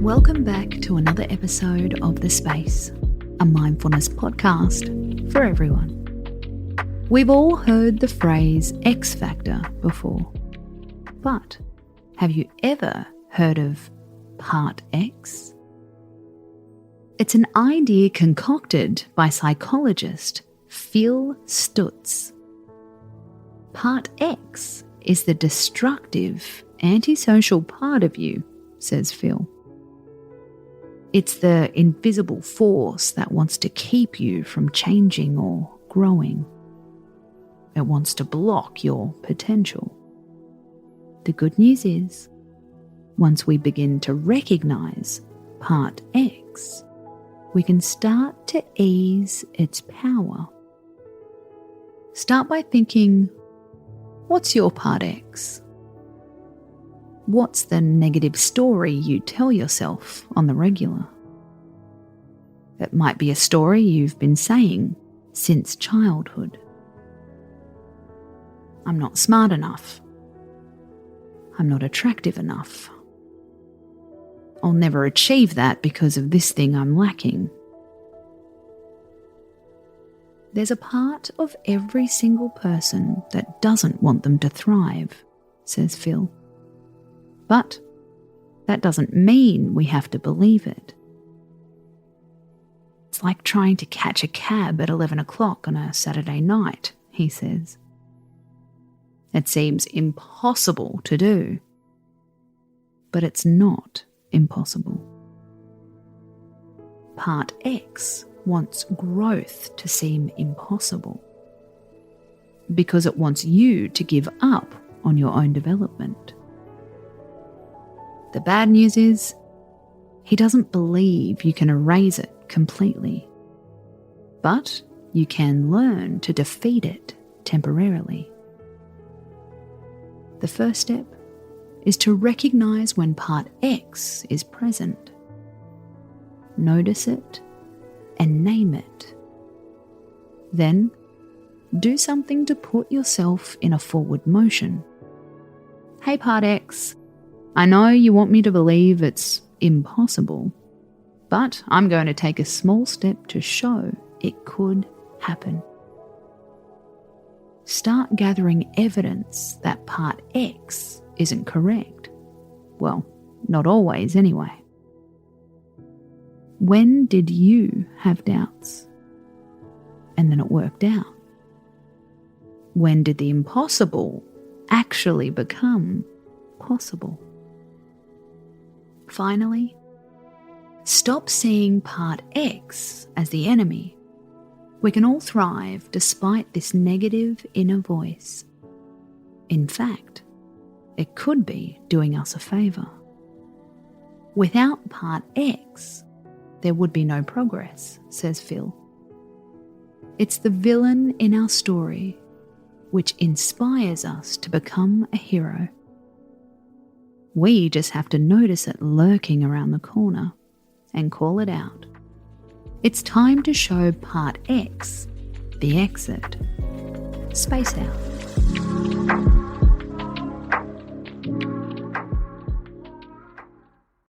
Welcome back to another episode of The Space, a mindfulness podcast for everyone. We've all heard the phrase X Factor before, but have you ever heard of Part X? It's an idea concocted by psychologist Phil Stutz. Part X is the destructive, antisocial part of you, says Phil. It's the invisible force that wants to keep you from changing or growing. It wants to block your potential. The good news is, once we begin to recognize Part X, we can start to ease its power. Start by thinking, what's your Part X? What's the negative story you tell yourself on the regular? It might be a story you've been saying since childhood. I'm not smart enough. I'm not attractive enough. I'll never achieve that because of this thing I'm lacking. There's a part of every single person that doesn't want them to thrive, says Phil. But that doesn't mean we have to believe it. It's like trying to catch a cab at 11 o'clock on a Saturday night, he says. It seems impossible to do, but it's not impossible. Part X wants growth to seem impossible because it wants you to give up on your own development. The bad news is, he doesn't believe you can erase it completely, but you can learn to defeat it temporarily. The first step is to recognize when Part X is present. Notice it and name it. Then, do something to put yourself in a forward motion. Hey Part X, I know you want me to believe it's impossible, but I'm going to take a small step to show it could happen. Start gathering evidence that Part X isn't correct. Well, not always anyway. When did you have doubts? And then it worked out. When did the impossible actually become possible? Finally, stop seeing Part X as the enemy. We can all thrive despite this negative inner voice. In fact, it could be doing us a favour. Without Part X, there would be no progress, says Phil. It's the villain in our story which inspires us to become a hero. We just have to notice it lurking around the corner and call it out. It's time to show Part X the exit. Space out.